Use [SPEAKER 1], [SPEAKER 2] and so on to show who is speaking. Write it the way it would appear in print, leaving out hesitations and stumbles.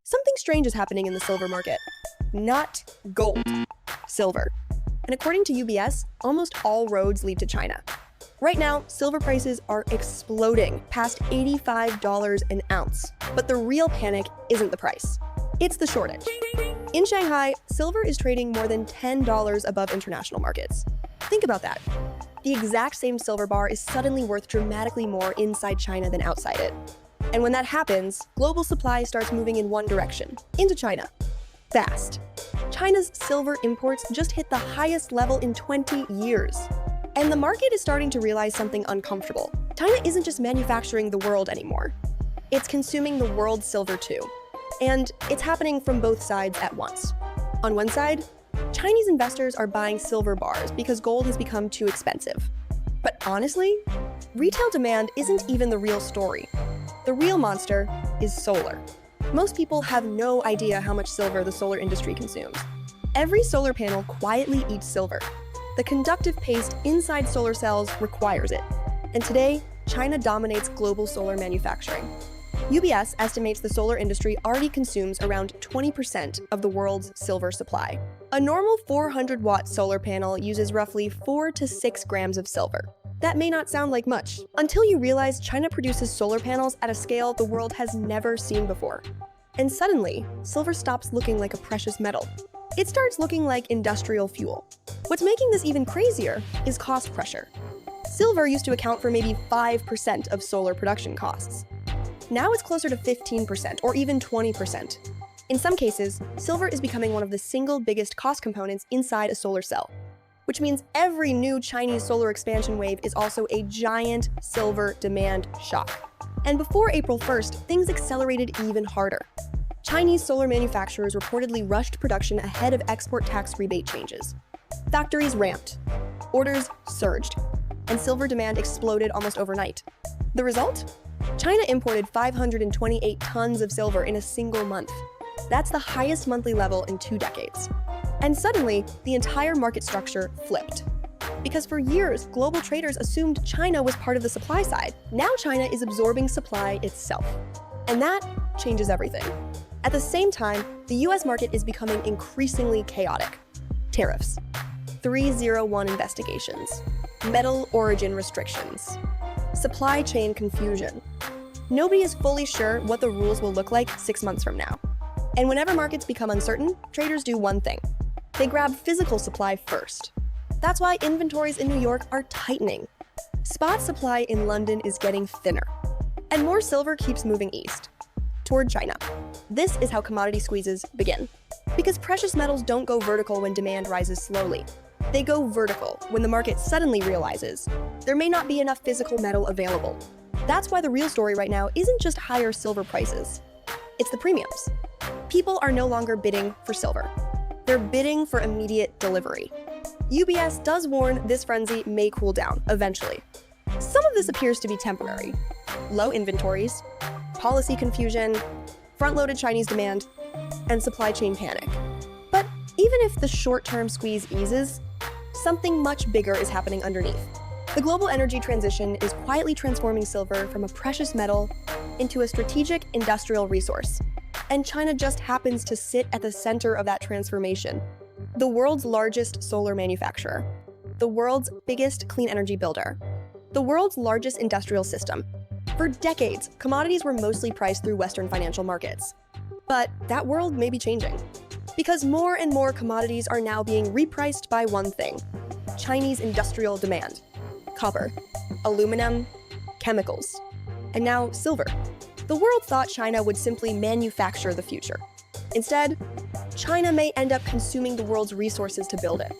[SPEAKER 1] Something strange is happening in the silver market. Not gold, silver. And according to UBS, almost all roads lead to China. Right now, silver prices are exploding past $85 an ounce. But the real panic isn't the price. It's the shortage. In Shanghai, silver is trading more than $10 above international markets. Think about that. The exact same silver bar is suddenly worth dramatically more inside China than outside it. And when that happens, global supply starts moving in one direction, into China. Fast. China's silver imports just hit the highest level in 20 years. And the market is starting to realize something uncomfortable. China isn't just manufacturing the world anymore. It's consuming the world's silver too. And it's happening from both sides at once. On one side, Chinese investors are buying silver bars because gold has become too expensive. But honestly, retail demand isn't even the real story. The real monster is solar. Most people have no idea how much silver the solar industry consumes. Every solar panel quietly eats silver. The conductive paste inside solar cells requires it. And today, China dominates global solar manufacturing. UBS estimates the solar industry already consumes around 20% of the world's silver supply. A normal 400-watt solar panel uses roughly 4 to 6 grams of silver. That may not sound like much, until you realize China produces solar panels at a scale the world has never seen before. And suddenly, silver stops looking like a precious metal. It starts looking like industrial fuel. What's making this even crazier is cost pressure. Silver used to account for maybe 5% of solar production costs. Now it's closer to 15% or even 20%. In some cases, silver is becoming one of the single biggest cost components inside a solar cell, which means every new Chinese solar expansion wave is also a giant silver demand shock. And before April 1st, things accelerated even harder. Chinese solar manufacturers reportedly rushed production ahead of export tax rebate changes. Factories ramped, orders surged, and silver demand exploded almost overnight. The result? China imported 528 tons of silver in a single month. That's the highest monthly level in 2 decades. And suddenly, the entire market structure flipped. Because for years, global traders assumed China was part of the supply side. Now China is absorbing supply itself. And that changes everything. At the same time, the US market is becoming increasingly chaotic. Tariffs, 301 investigations, metal origin restrictions, supply chain confusion. Nobody is fully sure what the rules will look like 6 months from now. And whenever markets become uncertain, traders do one thing. They grab physical supply first. That's why inventories in New York are tightening. Spot supply in London is getting thinner. And more silver keeps moving east, toward China. This is how commodity squeezes begin. Because precious metals don't go vertical when demand rises slowly. They go vertical when the market suddenly realizes there may not be enough physical metal available. That's why the real story right now isn't just higher silver prices. It's the premiums. People are no longer bidding for silver. They're bidding for immediate delivery. UBS does warn this frenzy may cool down eventually. Some of this appears to be temporary. Low inventories, policy confusion, front-loaded Chinese demand, and supply chain panic. But even if the short-term squeeze eases, something much bigger is happening underneath. The global energy transition is quietly transforming silver from a precious metal into a strategic industrial resource. And China just happens to sit at the center of that transformation. The world's largest solar manufacturer, the world's biggest clean energy builder, the world's largest industrial system. For decades, commodities were mostly priced through Western financial markets. But that world may be changing. Because more and more commodities are now being repriced by one thing: Chinese industrial demand. Copper, aluminum, chemicals, and now silver. The world thought China would simply manufacture the future. Instead, China may end up consuming the world's resources to build it.